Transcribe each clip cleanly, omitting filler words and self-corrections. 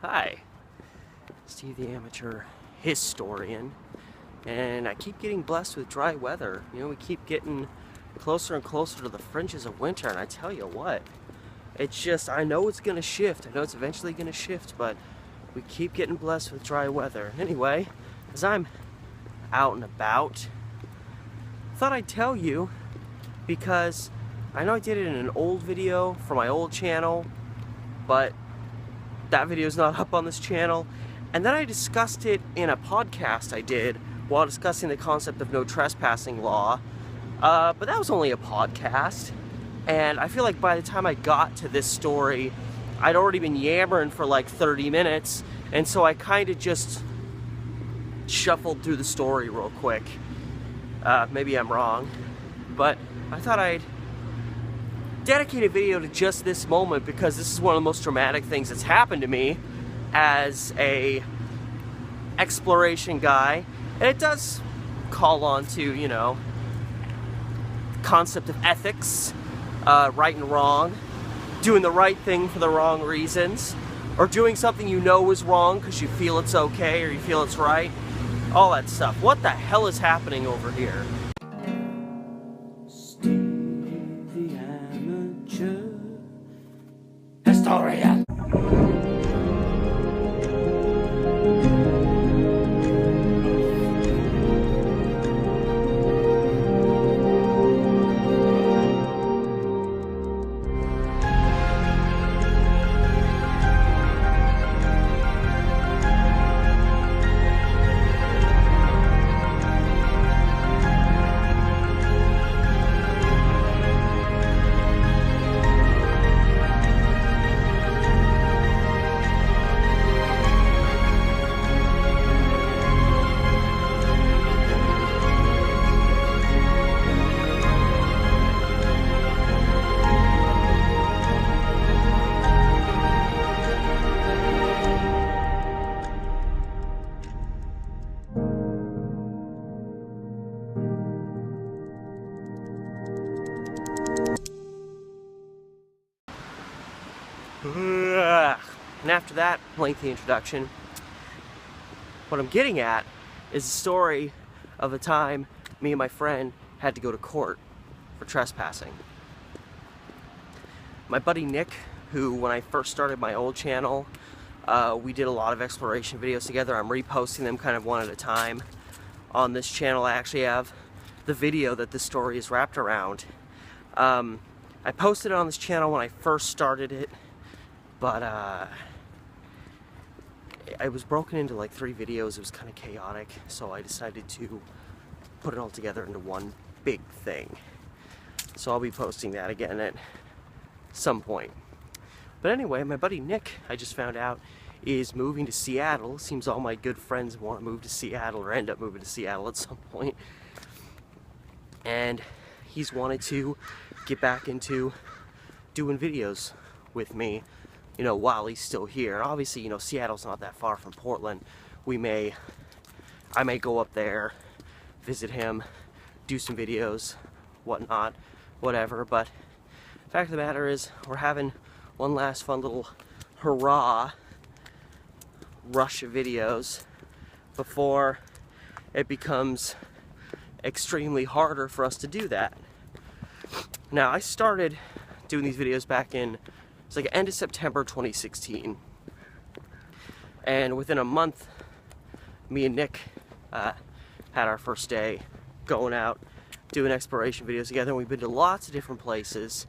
Hi, Steve the Amateur Historian, and I keep getting blessed with dry weather. You know, we keep getting closer and closer to the fringes of winter, and I tell you what, it's just, I know it's going to shift. I know it's eventually going to shift, but we keep getting blessed with dry weather. Anyway, as I'm out and about, I thought I'd tell you, because I know I did it in an old video for my old channel, but that video is not up on this channel. And then I discussed it in a podcast I did while discussing the concept of no trespassing law. But that was only a podcast. And I feel like by the time I got to this story, I'd already been yammering for like 30 minutes. And so I kind of just shuffled through the story real quick. Maybe I'm wrong. But I thought I'd dedicate a video to just this moment, because this is one of the most dramatic things that's happened to me as a exploration guy, and it does call on to, you know, the concept of ethics, right and wrong, doing the right thing for the wrong reasons, or doing something you know is wrong because you feel it's okay or you feel it's right, all that stuff. What the hell is happening over here? Historian. And after that lengthy introduction, what I'm getting at is the story of a time me and my friend had to go to court for trespassing. My buddy Nick, who when I first started my old channel, we did a lot of exploration videos together. I'm reposting them kind of one at a time. On this channel I actually have the video that this story is wrapped around. I posted it on this channel when I first started it, but it was broken into like 3 videos. It was kind of chaotic, so I decided to put it all together into one big thing. So I'll be posting that again at some point. But anyway, my buddy Nick, I just found out, is moving to Seattle. Seems all my good friends want to move to Seattle or end up moving to Seattle at some point. And he's wanted to get back into doing videos with me, you know, while he's still here. And obviously, you know, Seattle's not that far from Portland. I may go up there, visit him, do some videos, whatnot, whatever. But the fact of the matter is, we're having one last fun little hurrah rush of videos before it becomes extremely harder for us to do that. Now, I started doing these videos back in, it's like end of September 2016, and within a month me and Nick had our first day going out doing exploration videos together, and we've been to lots of different places,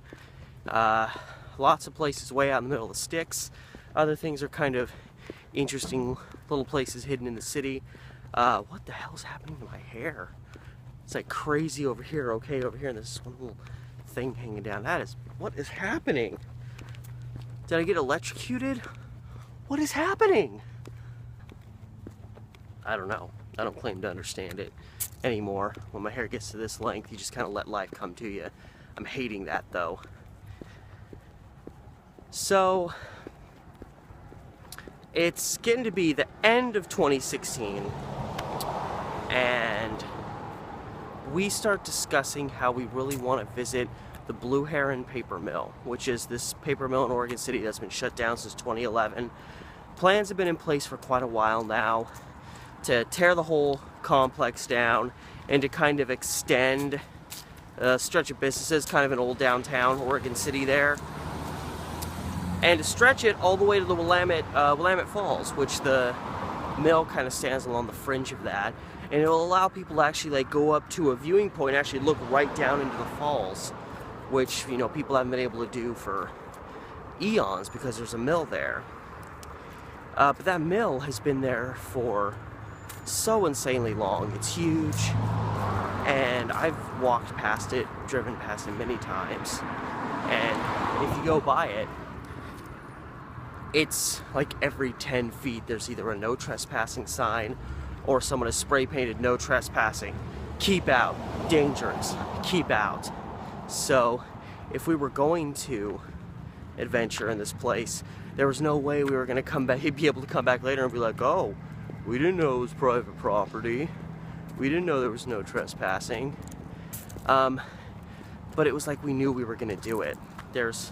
lots of places way out in the middle of the sticks. Other things are kind of interesting little places hidden in the city. What the hell's happening to my hair? It's like crazy over here, okay, over here, and there's one little thing hanging down. What is happening? Did I get electrocuted? What is happening? I don't know. I don't claim to understand it anymore. When my hair gets to this length, you just kind of let life come to you. I'm hating that, though. So, it's getting to be the end of 2016, and we start discussing how we really want to visit the Blue Heron paper mill, which is this paper mill in Oregon City that's been shut down since 2011. plans have been in place for quite a while now to tear the whole complex down and to kind of extend a stretch of businesses, kind of an old downtown Oregon City there, and to stretch it all the way to the Willamette Falls, which the mill kind of stands along the fringe of that, and it will allow people to actually like go up to a viewing point and actually look right down into the falls, which, you know, people haven't been able to do for eons because there's a mill there. But that mill has been there for so insanely long. It's huge, and I've walked past it, driven past it many times, and if you go by it, it's like every 10 feet there's either a no trespassing sign or someone has spray painted no trespassing, keep out, dangerous, keep out. So if we were going to adventure in this place, there was no way we were going to come back, be able to come back later and be like, oh, we didn't know it was private property. We didn't know there was no trespassing. But it was like we knew we were going to do it. There's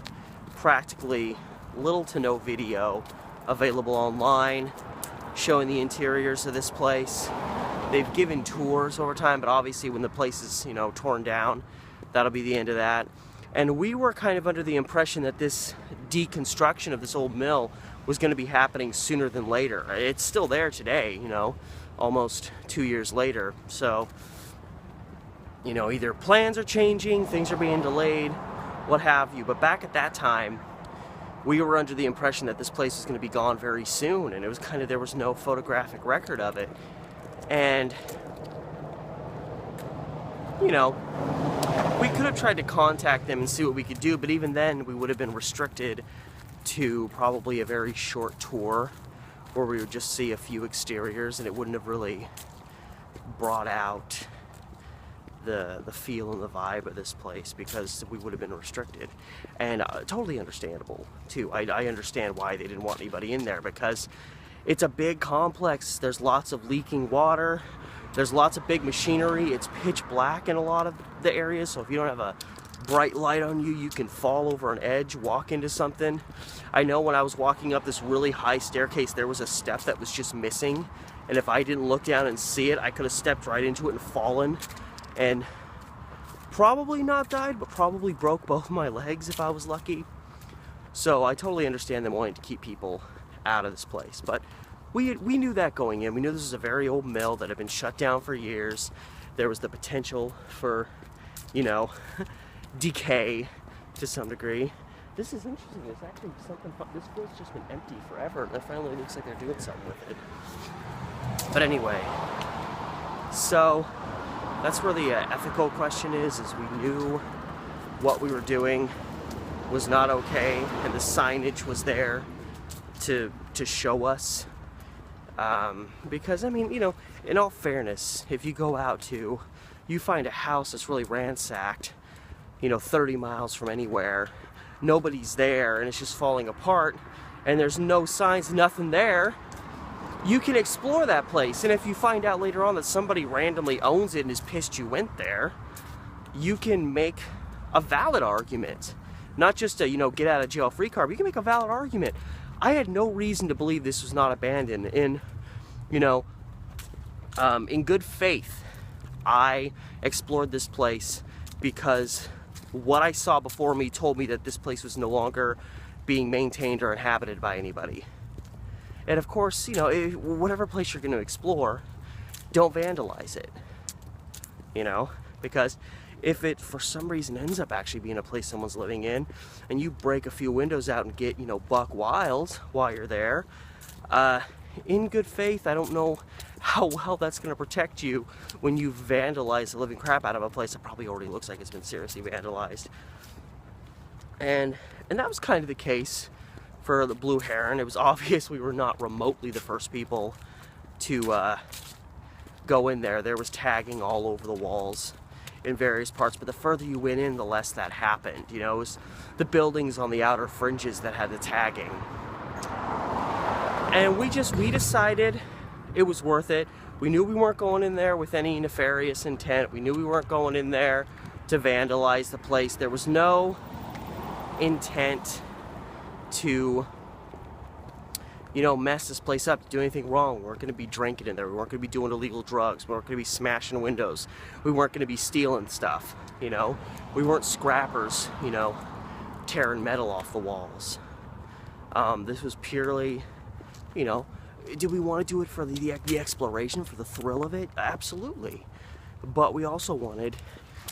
practically little to no video available online showing the interiors of this place. They've given tours over time, but obviously when the place is, you know, torn down, that'll be the end of that. And we were kind of under the impression that this deconstruction of this old mill was going to be happening sooner than later. It's still there today, you know, almost 2 years later. So, you know, either plans are changing, things are being delayed, what have you. But back at that time, we were under the impression that this place was going to be gone very soon, and it was kind of, there was no photographic record of it. And, you know, we could have tried to contact them and see what we could do, but even then we would have been restricted to probably a very short tour where we would just see a few exteriors, and it wouldn't have really brought out the feel and the vibe of this place because we would have been restricted. And totally understandable too. I understand why they didn't want anybody in there, because it's a big complex. There's lots of leaking water, there's lots of big machinery, it's pitch black in a lot of the areas, so if you don't have a bright light on you, you can fall over an edge, walk into something. I know when I was walking up this really high staircase, there was a step that was just missing, and if I didn't look down and see it, I could have stepped right into it and fallen, and probably not died, but probably broke both my legs if I was lucky. So I totally understand them wanting to keep people out of this place, but we knew that going in. We knew this was a very old mill that had been shut down for years. There was the potential for, you know, decay to some degree. This is interesting. There's actually something. This floor's just been empty forever, and it finally looks like they're doing something with it. But anyway, so that's where the ethical question is we knew what we were doing was not okay, and the signage was there to show us. Because, I mean, you know, in all fairness, if you go out to, you find a house that's really ransacked, you know, 30 miles from anywhere, nobody's there, and it's just falling apart, and there's no signs, nothing there, you can explore that place. And if you find out later on that somebody randomly owns it and is pissed you went there, you can make a valid argument. Not just a, you know, get out of jail free card, but you can make a valid argument. I had no reason to believe this was not abandoned. In, you know, in good faith, I explored this place because what I saw before me told me that this place was no longer being maintained or inhabited by anybody. And of course, you know, whatever place you're going to explore, don't vandalize it, you know, because if it for some reason ends up actually being a place someone's living in, and you break a few windows out and get, you know, buck wild while you're there, in good faith, I don't know how well that's going to protect you when you vandalize the living crap out of a place that probably already looks like it's been seriously vandalized. And that was kind of the case for the Blue Heron. It was obvious we were not remotely the first people to go in there. There was tagging all over the walls in various parts, but the further you went in, the less that happened. You know, it was the buildings on the outer fringes that had the tagging. And we decided it was worth it. We knew we weren't going in there with any nefarious intent. We knew we weren't going in there to vandalize the place. There was no intent to you know, mess this place up, to do anything wrong. We weren't going to be drinking in there. We weren't going to be doing illegal drugs. We weren't going to be smashing windows. We weren't going to be stealing stuff, you know. We weren't scrappers, you know, tearing metal off the walls. This was purely, you know, did we want to do it for the exploration, for the thrill of it? Absolutely. But we also wanted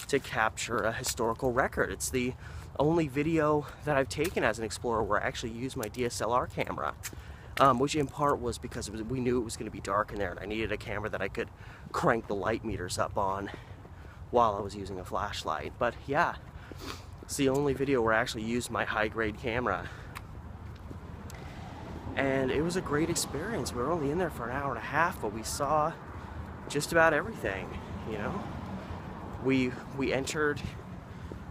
to capture a historical record. It's the only video that I've taken as an explorer where I actually used my DSLR camera, which in part was because we knew it was going to be dark in there, and I needed a camera that I could crank the light meters up on while I was using a flashlight. But yeah, it's the only video where I actually used my high-grade camera. And it was a great experience. We were only in there for an hour and a half, but we saw just about everything, you know. We entered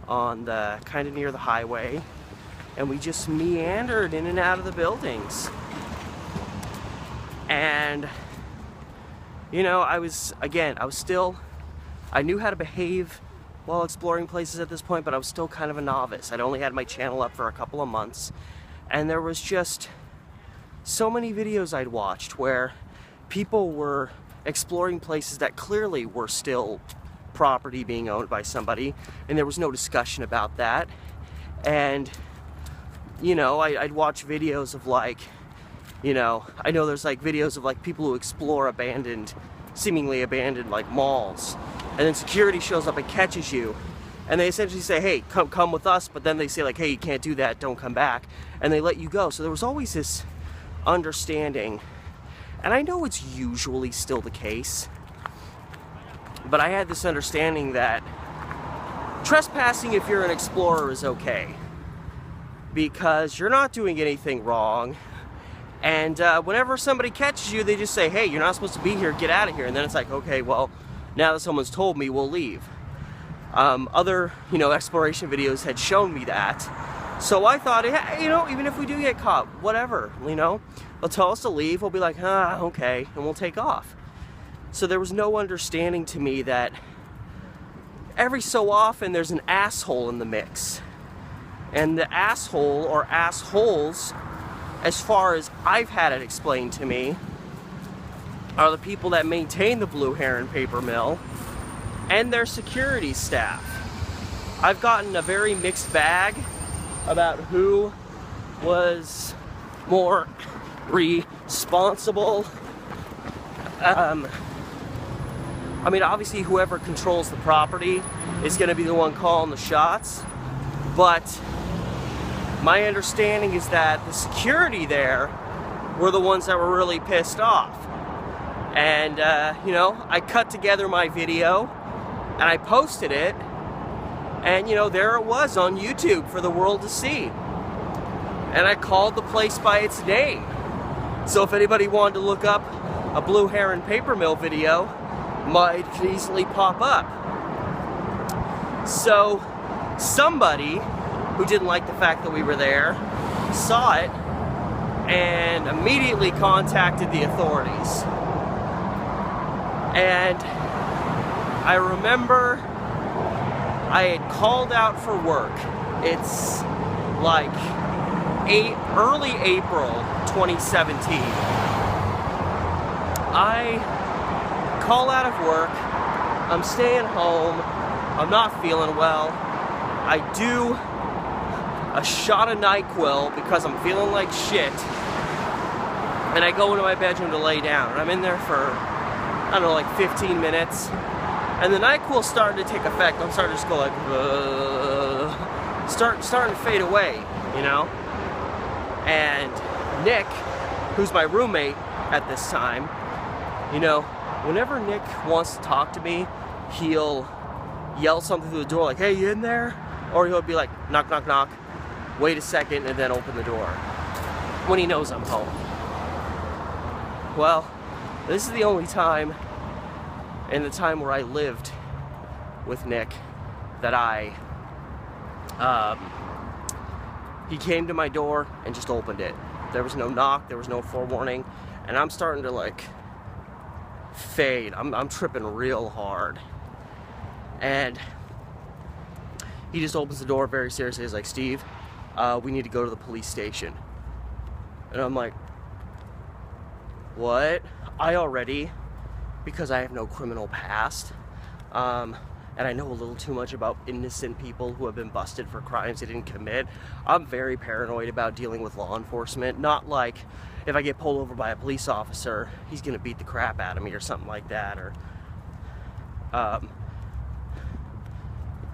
on the kind of near the highway, and we just meandered in and out of the buildings. And you know, I knew how to behave while exploring places at this point, but I was still kind of a novice. I'd only had my channel up for a couple of months, and there was just so many videos I'd watched where people were exploring places that clearly were still property being owned by somebody, and there was no discussion about that. And you know, I'd watch videos of, like, you know, I know there's like videos of like people who explore seemingly abandoned like malls, and then security shows up and catches you, and they essentially say, hey, come with us, but then they say like, hey, you can't do that, don't come back, and they let you go. So there was always this understanding, and I know it's usually still the case, but I had this understanding that trespassing, if you're an explorer, is okay, because you're not doing anything wrong. And whenever somebody catches you, they just say, hey, you're not supposed to be here, get out of here. And then it's like, okay, well, now that someone's told me, we'll leave. Other, you know, exploration videos had shown me that. So I thought, hey, you know, even if we do get caught, whatever, you know, they'll tell us to leave, we'll be like, okay, and we'll take off. So there was no understanding to me that every so often there's an asshole in the mix. And the asshole, or assholes, as far as I've had it explained to me, are the people that maintain the Blue Heron paper mill and their security staff. I've gotten a very mixed bag about who was more responsible. I mean, obviously whoever controls the property is going to be the one calling the shots, but my understanding is that the security there were the ones that were really pissed off. And, you know, I cut together my video and I posted it, and, you know, there it was on YouTube for the world to see. And I called the place by its name. So if anybody wanted to look up a Blue Heron paper mill video, it could easily pop up. So somebody who didn't like the fact that we were there saw it and immediately contacted the authorities. And I remember I had called out for work. It's like early April 2017. I call out of work, I'm staying home, I'm not feeling well, I do a shot of NyQuil because I'm feeling like shit, and I go into my bedroom to lay down, and I'm in there for, I don't know, like 15 minutes, and the NyQuil's starting to take effect. I'm starting to just go like, starting to fade away, you know, and Nick, who's my roommate at this time, you know, whenever Nick wants to talk to me, he'll yell something through the door like, hey, you in there? Or he'll be like, knock, knock, knock, wait a second, and then open the door when he knows I'm home. Well, this is the only time in the time where I lived with Nick that he came to my door and just opened it. There was no knock, there was no forewarning, and I'm starting to like fade. I'm tripping real hard. And he just opens the door very seriously. He's like, Steve, we need to go to the police station. And I'm like, what? Because I have no criminal past, and I know a little too much about innocent people who have been busted for crimes they didn't commit. I'm very paranoid about dealing with law enforcement. Not like if I get pulled over by a police officer, he's gonna beat the crap out of me or something like that, or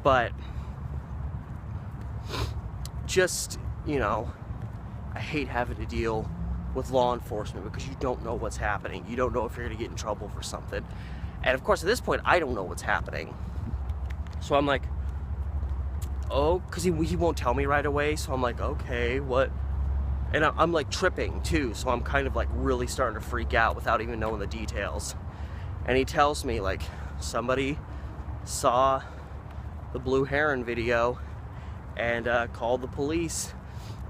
but just, you know, I hate having to deal with law enforcement because you don't know what's happening. You don't know if you're gonna get in trouble for something. And of course, at this point, I don't know what's happening. So I'm like, oh, because he won't tell me right away. So I'm like, okay, what? And I'm like tripping too. So I'm kind of like really starting to freak out without even knowing the details. And he tells me like, somebody saw the blue heron video and called the police,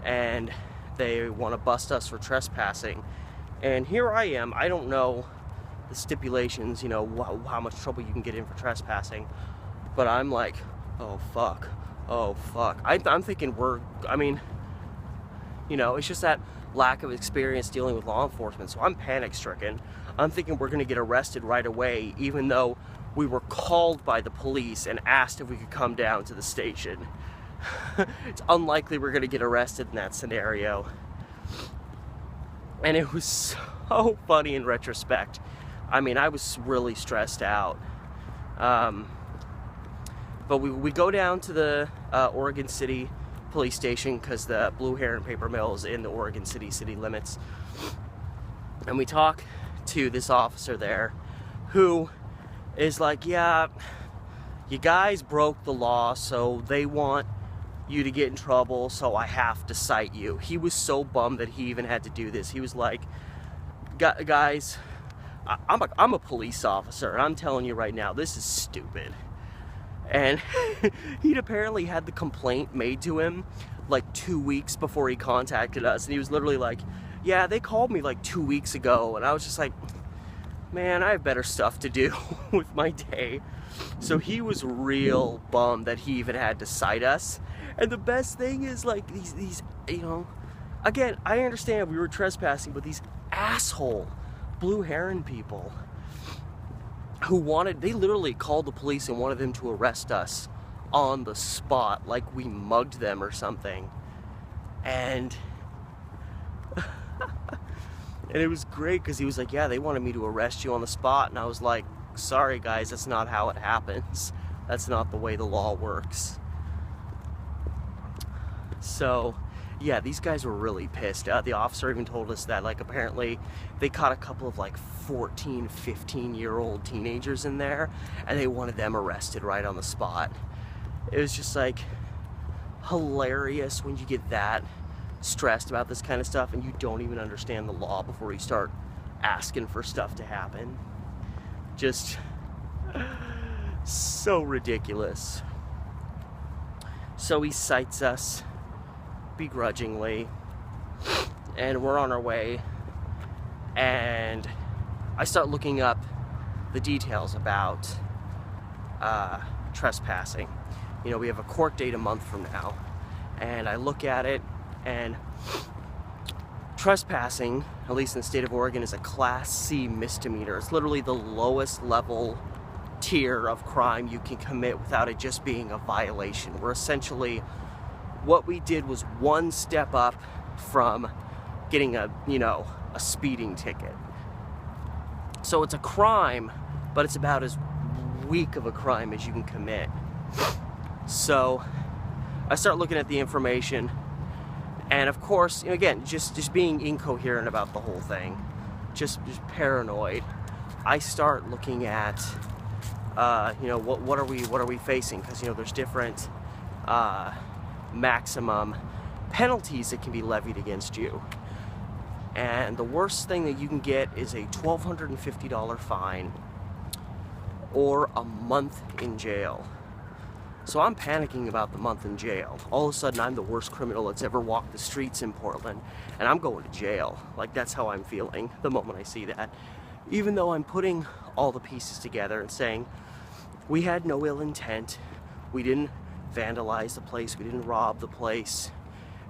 and they want to bust us for trespassing. And here I am. I don't know the stipulations, you know, how much trouble you can get in for trespassing. But I'm like, oh fuck, oh fuck. I'm thinking I mean, you know, it's just that lack of experience dealing with law enforcement. So I'm panic stricken. I'm thinking we're gonna get arrested right away, even though we were called by the police and asked if we could come down to the station. It's unlikely we're gonna get arrested in that scenario. And it was so funny in retrospect. I mean, I was really stressed out. But we go down to the Oregon City police station because the Blue Heron paper mill is in the Oregon City limits. And we talk to this officer there who is like, yeah, you guys broke the law, so they want you to get in trouble, so I have to cite you. He was so bummed that he even had to do this. He was like, guys, I'm a police officer, and I'm telling you right now, this is stupid. And he'd apparently had the complaint made to him like 2 weeks before he contacted us, and he was literally like, yeah, they called me like 2 weeks ago. And I was just like, man, I have better stuff to do with my day. So he was real bummed that he even had to cite us. And the best thing is, like, these you know, again, I understand we were trespassing, but these asshole blue heron people who they literally called the police and wanted them to arrest us on the spot, like we mugged them or something. And and it was great because he was like, yeah, they wanted me to arrest you on the spot. And I was like, sorry guys, that's not how it happens. That's not the way the law works. So yeah, these guys were really pissed. The officer even told us that, like, apparently they caught a couple of like 14, 15-year-old teenagers in there, and they wanted them arrested right on the spot. It was just like hilarious when you get that stressed about this kind of stuff and you don't even understand the law before you start asking for stuff to happen. Just so ridiculous. So he cites us begrudgingly, and we're on our way, and I start looking up the details about trespassing. You know, we have a court date a month from now, and I look at it, and trespassing, at least in the state of Oregon, is a Class C misdemeanor. It's literally the lowest level tier of crime you can commit without it just being a violation. We're essentially, what we did was one step up from getting a speeding ticket. So it's a crime, but it's about as weak of a crime as you can commit. So I start looking at the information, and of course, again, just being incoherent about the whole thing, just paranoid. I start looking at, what are we facing? Because there's different maximum penalties that can be levied against you. And the worst thing that you can get is a $1,250 fine or a month in jail. So I'm panicking about the month in jail. All of a sudden, I'm the worst criminal that's ever walked the streets in Portland, and I'm going to jail. Like, that's how I'm feeling the moment I see that. Even though I'm putting all the pieces together and saying, we had no ill intent, we didn't vandalize the place, we didn't rob the place,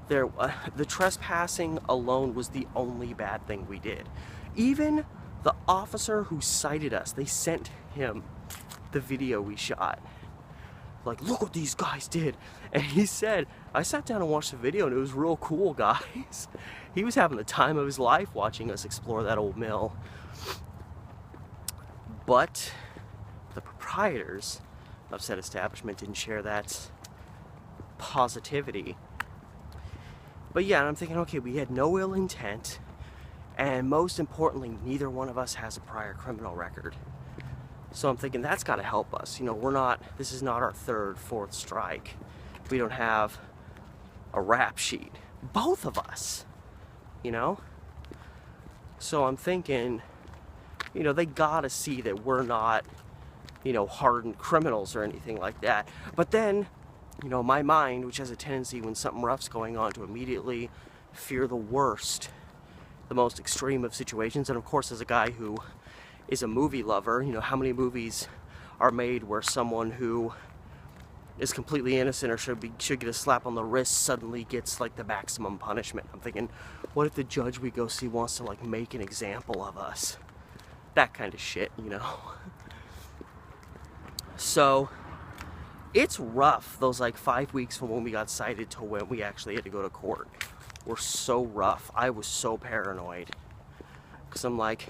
the trespassing alone was the only bad thing we did. Even the officer who cited us, they sent him the video we shot. Like, look what these guys did. And he said, I sat down and watched the video and it was real cool, guys. He was having the time of his life watching us explore that old mill. But the proprietors of said establishment didn't share that positivity. But yeah, I'm thinking, okay, we had no ill intent, and most importantly, neither one of us has a prior criminal record. So I'm thinking that's got to help us. You know, this is not our third, fourth strike. We don't have a rap sheet. Both of us, you know? So I'm thinking, you know, they gotta see that we're not, you know, hardened criminals or anything like that. But then, you know, my mind, which has a tendency when something rough's going on to immediately fear the worst, the most extreme of situations. And of course, as a guy who is a movie lover, you know, how many movies are made where someone who is completely innocent or should get a slap on the wrist suddenly gets like the maximum punishment? I'm thinking, what if the judge we go see wants to like make an example of us? That kind of shit, you know? So it's rough, those like 5 weeks from when we got cited to when we actually had to go to court were so rough. I was so paranoid because I'm like,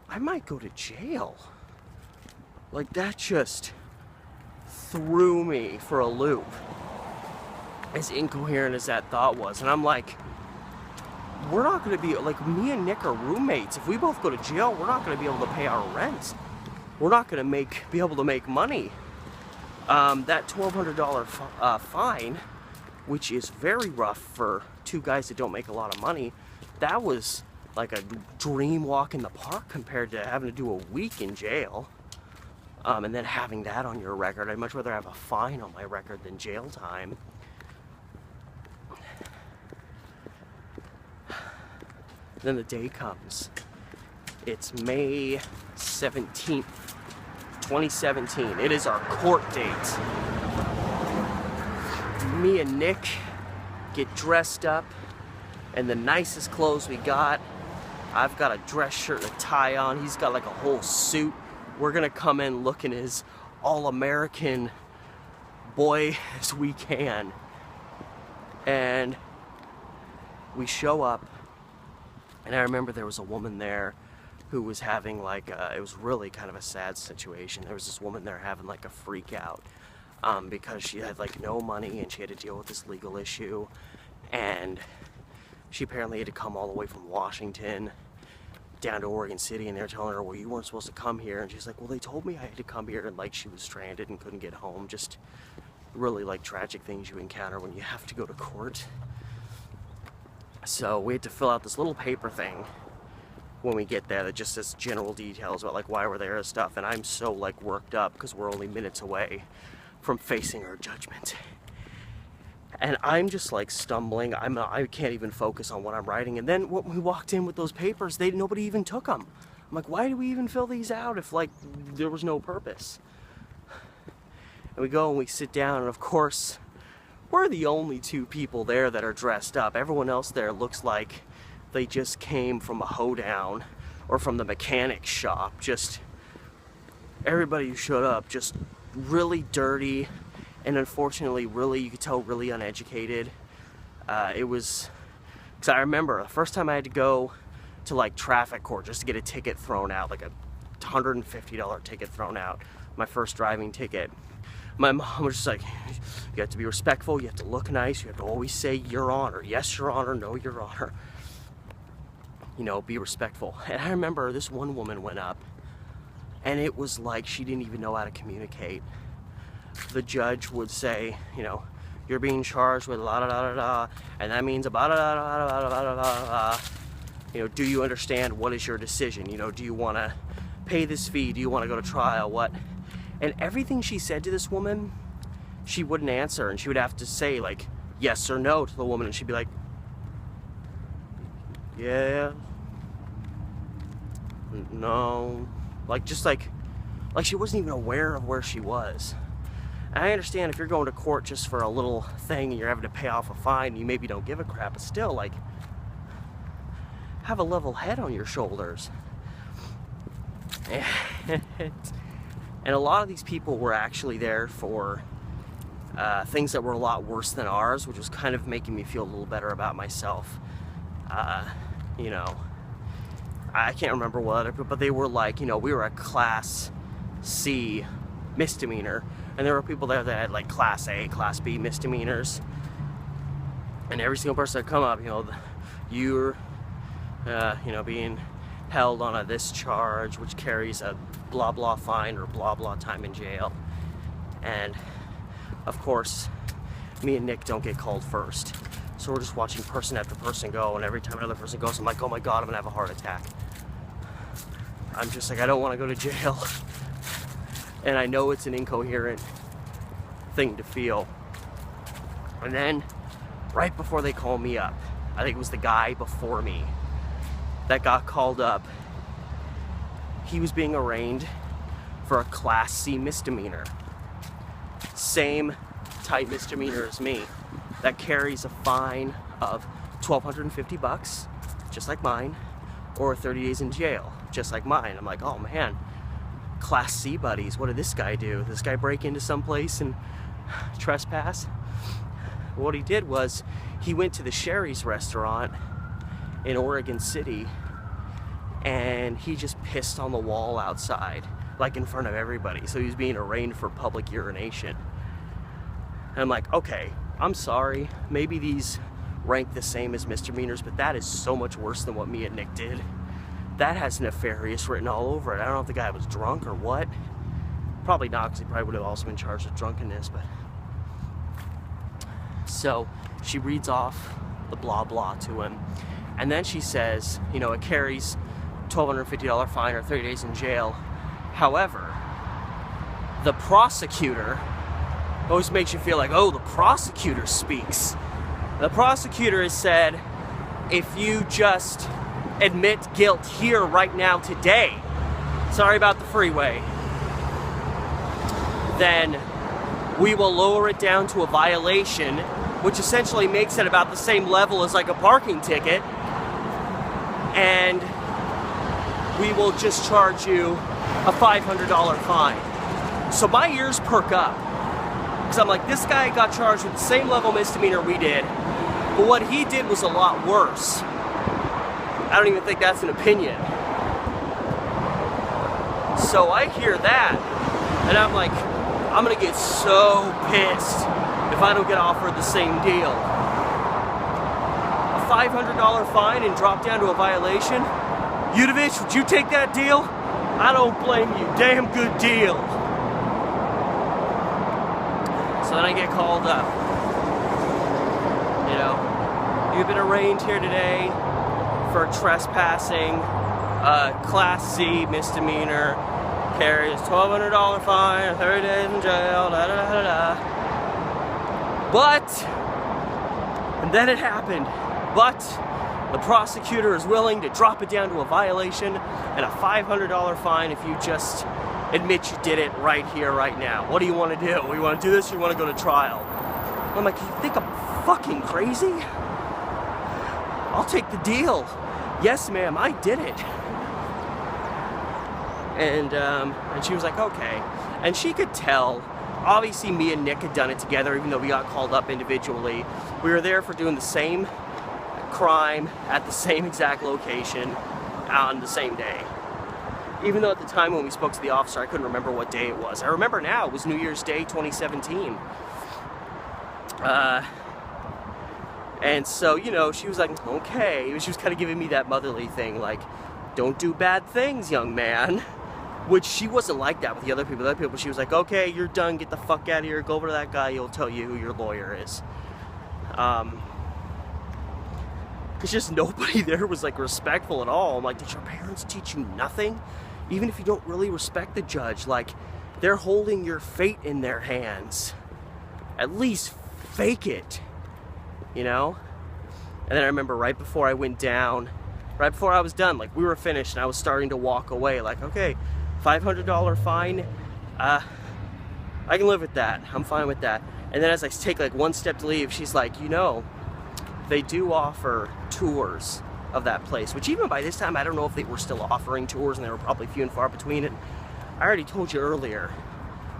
I might go to jail. Like, that just threw me for a loop, as incoherent as that thought was. And I'm like, we're not going to be, like, me and Nick are roommates. If we both go to jail, we're not going to be able to pay our rent. We're not going to be able to make money. That $1,200 fine, which is very rough for two guys that don't make a lot of money, that was like a dream walk in the park compared to having to do a week in jail. And then having that on your record. I'd much rather have a fine on my record than jail time. Then the day comes. It's May 17th, 2017. It is our court date. Me and Nick get dressed up in the nicest clothes we got. I've got a dress shirt and a tie on. He's got like a whole suit. We're gonna come in looking as all-American boy as we can. And we show up, and I remember there was a woman there who was having like it was really kind of a sad situation. There was this woman there having like a freak out because she had like no money and she had to deal with this legal issue, and she apparently had to come all the way from Washington down to Oregon City, and they're telling her, well, you weren't supposed to come here. And she's like, well, they told me I had to come here, and like she was stranded and couldn't get home. Just really like tragic things you encounter when you have to go to court. So we had to fill out this little paper thing when we get there that just says general details about like why we're there and stuff. And I'm so like worked up because we're only minutes away from facing our judgment. And I'm just like stumbling. I can't even focus on what I'm writing. And then when we walked in with those papers, nobody even took them. I'm like, why do we even fill these out if like there was no purpose? And we go and we sit down, and of course, we're the only two people there that are dressed up. Everyone else there looks like they just came from a hoedown or from the mechanic shop. Just everybody who showed up, just really dirty. And unfortunately, really, you could tell, really uneducated. It was, because I remember the first time I had to go to like traffic court just to get a ticket thrown out, like a $150 ticket thrown out, my first driving ticket. My mom was just like, you have to be respectful, you have to look nice, you have to always say, Your Honor, yes, Your Honor, no, Your Honor. You know, be respectful. And I remember this one woman went up, and it was like she didn't even know how to communicate. The judge would say, you know, you're being charged with la da da da da, and that means ba da da da da da da da. You know, do you understand what is your decision? You know, do you want to pay this fee? Do you want to go to trial? What? And everything she said to this woman, she wouldn't answer, and she would have to say like yes or no to the woman, and she'd be like, yeah, no, like just like she wasn't even aware of where she was. I understand if you're going to court just for a little thing and you're having to pay off a fine, you maybe don't give a crap, but still, like, have a level head on your shoulders. And a lot of these people were actually there for things that were a lot worse than ours, which was kind of making me feel a little better about myself. You know, I can't remember what, but they were like, you know, we were a Class C misdemeanor, and there were people there that had like Class A, Class B misdemeanors, and every single person that come up, you know, you're, you know, being held on this charge, which carries a blah blah fine or blah blah time in jail. And of course, me and Nick don't get called first, so we're just watching person after person go, and every time another person goes, I'm like, oh my god, I'm gonna have a heart attack. I'm just like, I don't want to go to jail. And I know it's an incoherent thing to feel. And then, right before they call me up, I think it was the guy before me that got called up, he was being arraigned for a Class C misdemeanor. Same type misdemeanor as me, that carries a fine of $1,250, just like mine, or 30 days in jail, just like mine. I'm like, oh man, Class C buddies, what did this guy do? Did this guy break into some place and trespass? What he did was, he went to the Sherry's restaurant in Oregon City, and he just pissed on the wall outside, like in front of everybody. So he was being arraigned for public urination. And I'm like, okay, I'm sorry, maybe these rank the same as misdemeanors, but that is so much worse than what me and Nick did. That has nefarious written all over it. I don't know if the guy was drunk or what. Probably not, because he probably would have also been charged with drunkenness. But so she reads off the blah blah to him, and then she says, you know, it carries $1,250 fine or 30 days in jail. However, the prosecutor always makes you feel like, oh, the prosecutor speaks. The prosecutor has said, if you just admit guilt here, right now, today, sorry about the freeway, then we will lower it down to a violation, which essentially makes it about the same level as like a parking ticket, and we will just charge you a $500 fine. So my ears perk up, because I'm like, this guy got charged with the same level misdemeanor we did, but what he did was a lot worse. I don't even think that's an opinion. So I hear that, and I'm like, I'm gonna get so pissed if I don't get offered the same deal. A $500 fine and drop down to a violation? Udovich, would you take that deal? I don't blame you. Damn good deal. So then I get called up. You know, you've been arraigned here today for trespassing, Class C misdemeanor, carries $1,200 fine, 30 days in jail, da da da da. But, and then it happened, but the prosecutor is willing to drop it down to a violation and a $500 fine if you just admit you did it right here, right now. What do you want to do? You want to do this or you want to go to trial? I'm like, you think I'm fucking crazy? I'll take the deal. Yes, ma'am, I did it. And she was like, okay. And she could tell, obviously me and Nick had done it together, even though we got called up individually. We were there for doing the same crime at the same exact location on the same day. Even though at the time when we spoke to the officer, I couldn't remember what day it was. I remember now, it was New Year's Day 2017. And so, you know, she was like, okay. She was kind of giving me that motherly thing, like, don't do bad things, young man. Which she wasn't like that with the other people. The other people, she was like, okay, you're done, get the fuck out of here, go over to that guy, he'll tell you who your lawyer is. It's just nobody there was like respectful at all. I'm like, did your parents teach you nothing? Even if you don't really respect the judge, like, they're holding your fate in their hands. At least fake it, you know? And then I remember right before I went down, right before I was done, like we were finished and I was starting to walk away, like, okay, $500 fine, I can live with that. I'm fine with that. And then as I take like one step to leave, she's like, you know, they do offer tours of that place, which even by this time, I don't know if they were still offering tours, and they were probably few and far between. And I already told you earlier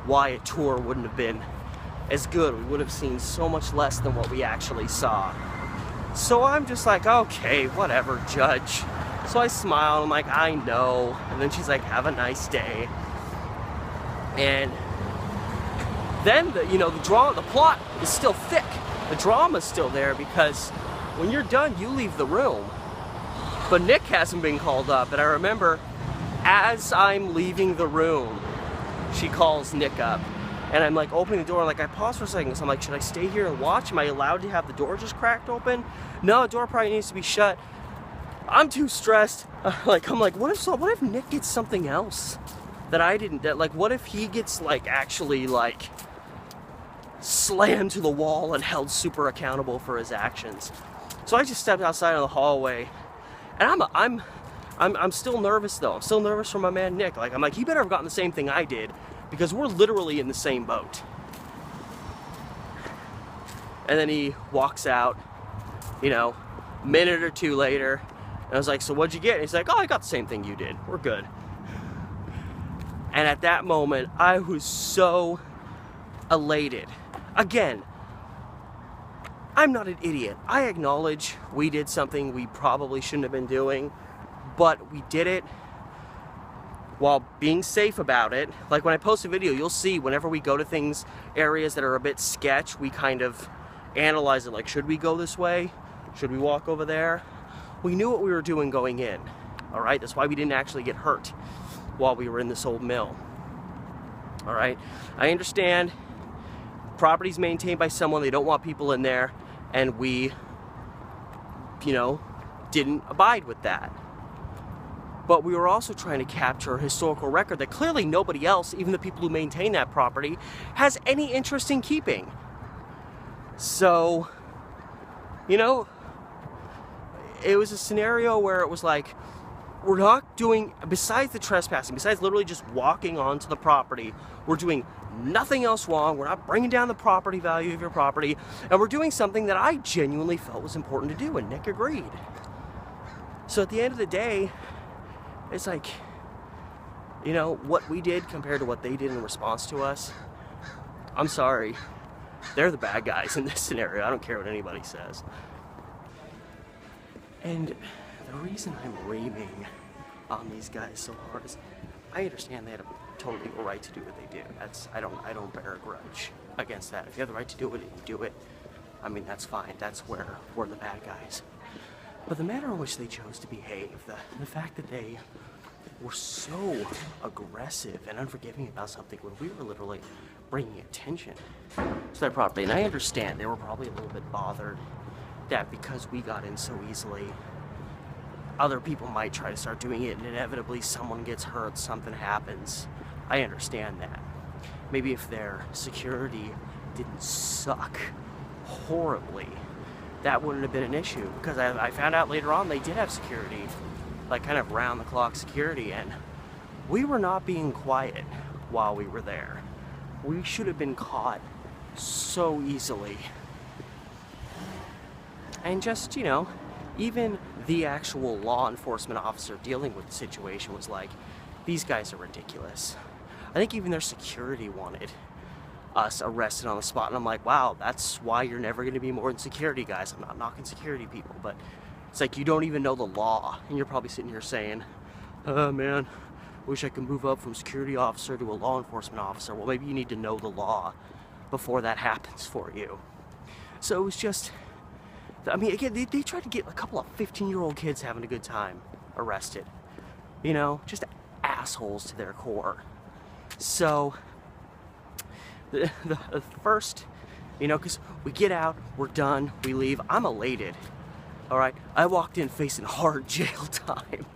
why a tour wouldn't have been as good. We would have seen so much less than what we actually saw. So I'm just like, okay, whatever, Judge. So I smile, I'm like, I know. And then she's like, have a nice day. And then, the plot is still thick. The drama's still there, because when you're done, you leave the room. But Nick hasn't been called up. And I remember, as I'm leaving the room, she calls Nick up. And I'm like opening the door, and like I pause for a second, so I'm like, should I stay here and watch? Am I allowed to have the door just cracked open? No, the door probably needs to be shut. I'm too stressed. I'm like, what if Nick gets something else that I didn't? What if he gets actually slammed to the wall and held super accountable for his actions? So I just stepped outside in the hallway, and I'm still nervous though. I'm still nervous for my man Nick. I'm like, he better have gotten the same thing I did, because we're literally in the same boat. And then he walks out, a minute or two later, and I was like, so what'd you get? And he's like, oh, I got the same thing you did. We're good. And at that moment, I was so elated. Again, I'm not an idiot. I acknowledge we did something we probably shouldn't have been doing, but we did it while being safe about it. Like when I post a video, you'll see whenever we go to areas that are a bit sketch, we kind of analyze it, like, should we go this way? Should we walk over there? We knew what we were doing going in, all right? That's why we didn't actually get hurt while we were in this old mill, all right? I understand property's maintained by someone, they don't want people in there, and we, didn't abide with that. But we were also trying to capture a historical record that clearly nobody else, even the people who maintain that property, has any interest in keeping. So, it was a scenario where it was like, we're not doing, besides the trespassing, besides literally just walking onto the property, we're doing nothing else wrong. We're not bringing down the property value of your property, and we're doing something that I genuinely felt was important to do, and Nick agreed. So at the end of the day, it's like, what we did compared to what they did in response to us, I'm sorry, they're the bad guys in this scenario. I don't care what anybody says. And the reason I'm raving on these guys so hard is I understand they had a total legal right to do what they do. I don't bear a grudge against that. If you have the right to do it and you do it, that's fine. That's where we're the bad guys. But the manner in which they chose to behave, the fact that they were so aggressive and unforgiving about something when we were literally bringing attention to their property. And I understand they were probably a little bit bothered that because we got in so easily, other people might try to start doing it, and inevitably someone gets hurt, something happens. I understand that. Maybe if their security didn't suck horribly, that wouldn't have been an issue, because I found out later on they did have security, kind of round-the-clock security, and we were not being quiet while we were there. We should have been caught so easily. And just, even the actual law enforcement officer dealing with the situation was like, these guys are ridiculous. I think even their security wanted us arrested on the spot, and I'm like, wow, that's why you're never going to be more than security guys. I'm not knocking security people, but it's like, you don't even know the law, and you're probably sitting here saying, oh man, wish I could move up from security officer to a law enforcement officer. Well, maybe you need to know the law before that happens for you. So it was just, again, they tried to get a couple of 15-year-old kids having a good time arrested. Just assholes to their core. So the first, because we get out, we're done, we leave. I'm elated, all right? I walked in facing hard jail time.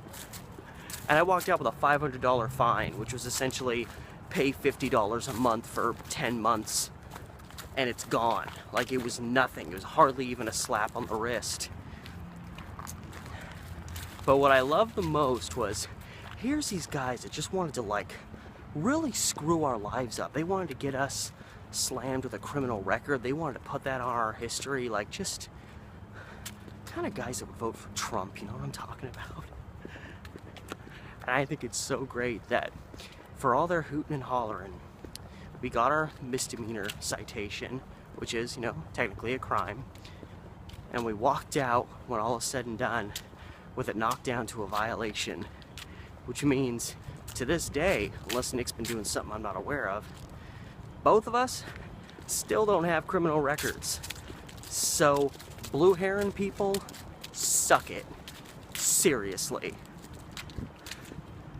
And I walked out with a $500 fine, which was essentially pay $50 a month for 10 months, and it's gone. It was nothing. It was hardly even a slap on the wrist. But what I loved the most was, here's these guys that just wanted to really screw our lives up. They wanted to get us slammed with a criminal record. They wanted to put that on our history, like just kind of guys that would vote for Trump, you know what I'm talking about? And I think it's so great that for all their hooting and hollering, we got our misdemeanor citation, which is, you know, technically a crime, and we walked out when all is said and done with it knocked down to a violation, which means to this day, unless Nick's been doing something I'm not aware of, both of us still don't have criminal records. So, blue heron people, suck it. Seriously.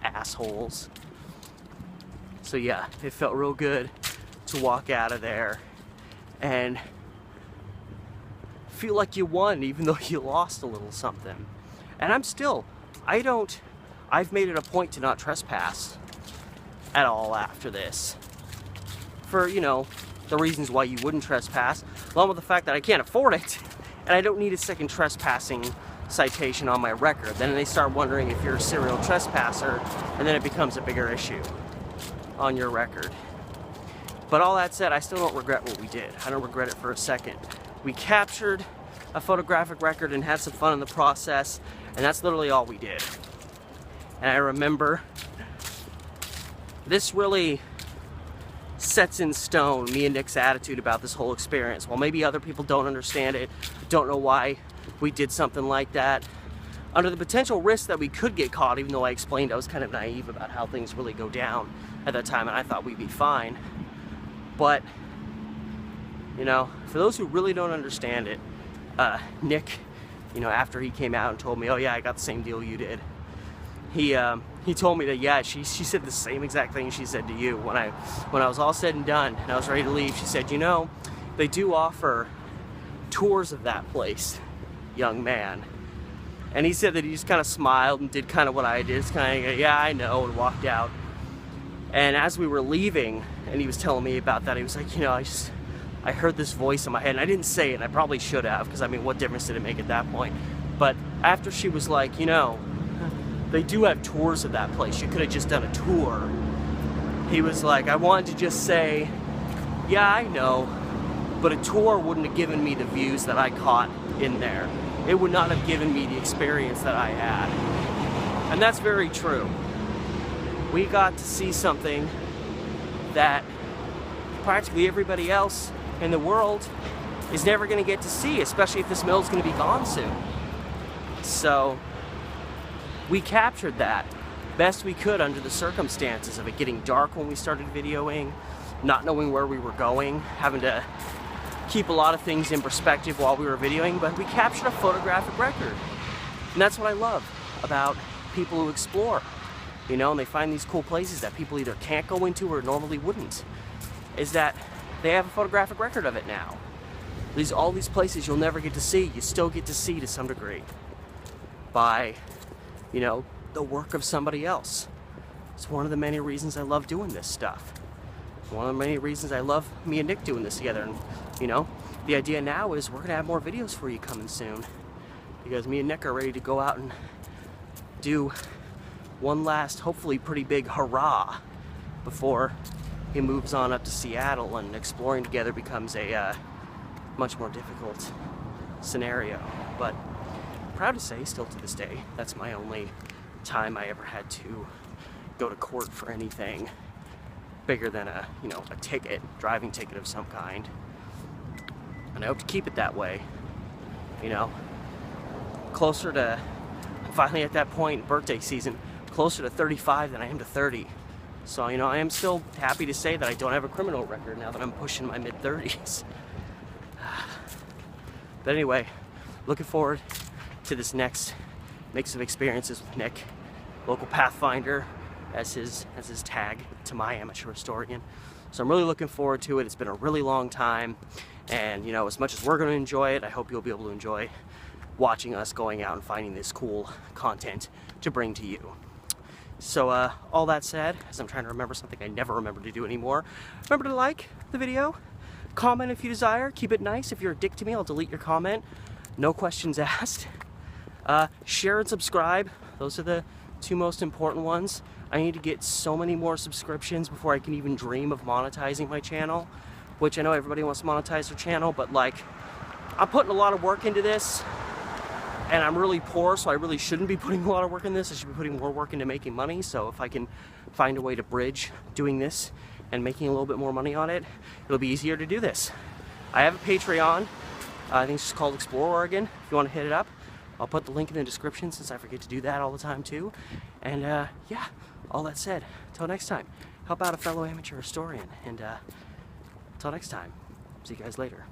Assholes. So yeah, it felt real good to walk out of there and feel like you won even though you lost a little something. And I've made it a point to not trespass at all after this. For, you know, the reasons why you wouldn't trespass, along with the fact that I can't afford it, and I don't need a second trespassing citation on my record. Then they start wondering if you're a serial trespasser, and then it becomes a bigger issue on your record. But all that said, I still don't regret what we did. I don't regret it for a second. We captured a photographic record and had some fun in the process, and that's literally all we did. And I remember this really sets in stone me and Nick's attitude about this whole experience. While maybe other people don't understand it, don't know why we did something like that, under the potential risk that we could get caught, even though I explained I was kind of naive about how things really go down at that time and I thought we'd be fine. But, you know, for those who really don't understand it, Nick, you know, after he came out and told me, oh yeah, I got the same deal you did, he told me that, yeah, she said the same exact thing she said to you. When I was all said and done and I was ready to leave, she said, you know, they do offer tours of that place, young man. And he said that he just kind of smiled and did kind of what I did, just kind of, yeah, I know, and walked out. And as we were leaving, and he was telling me about that, he was like, you know, I heard this voice in my head, and I didn't say it, and I probably should have, because I mean, what difference did it make at that point? But after she was like, you know, they do have tours of that place, you could have just done a tour. He was like, I wanted to just say, yeah, I know, but a tour wouldn't have given me the views that I caught in there. It would not have given me the experience that I had. And that's very true. We got to see something that practically everybody else in the world is never going to get to see, especially if this mill's going to be gone soon. So we captured that best we could under the circumstances of it getting dark when we started videoing, not knowing where we were going, having to keep a lot of things in perspective while we were videoing, but we captured a photographic record. And that's what I love about people who explore, you know, and they find these cool places that people either can't go into or normally wouldn't, is that they have a photographic record of it now. All these places you'll never get to see, you still get to see to some degree by, you know, the work of somebody else. It's one of the many reasons I love doing this stuff. One of the many reasons I love me and Nick doing this together. And, you know, the idea now is we're gonna have more videos for you coming soon, because me and Nick are ready to go out and do one last, hopefully pretty big hurrah before he moves on up to Seattle and exploring together becomes a much more difficult scenario. But proud to say, still to this day, that's my only time I ever had to go to court for anything bigger than a, you know, a ticket, driving ticket of some kind. And I hope to keep it that way, you know, closer to, finally at that point, birthday season, closer to 35 than I am to 30. So, you know, I am still happy to say that I don't have a criminal record now that I'm pushing my mid-30s. But anyway, looking forward to this next mix of experiences with Nick, local Pathfinder as his tag to my amateur historian. So I'm really looking forward to it. It's been a really long time, and you know, as much as we're going to enjoy it, I hope you'll be able to enjoy watching us going out and finding this cool content to bring to you. So all that said, as I'm trying to remember something I never remember to do anymore, remember to like the video, comment if you desire, keep it nice. If you're a dick to me, I'll delete your comment. No questions asked. Share and subscribe. Those are the two most important ones. I need to get so many more subscriptions before I can even dream of monetizing my channel, which I know everybody wants to monetize their channel, but like, I'm putting a lot of work into this, and I'm really poor, so I really shouldn't be putting a lot of work in this. I should be putting more work into making money. So if I can find a way to bridge doing this and making a little bit more money on it, it'll be easier to do this. I have a Patreon. I think it's just called Explore Oregon. If you want to hit it up, I'll put the link in the description since I forget to do that all the time too. And yeah, all that said, until next time, help out a fellow amateur historian. And until next time, see you guys later.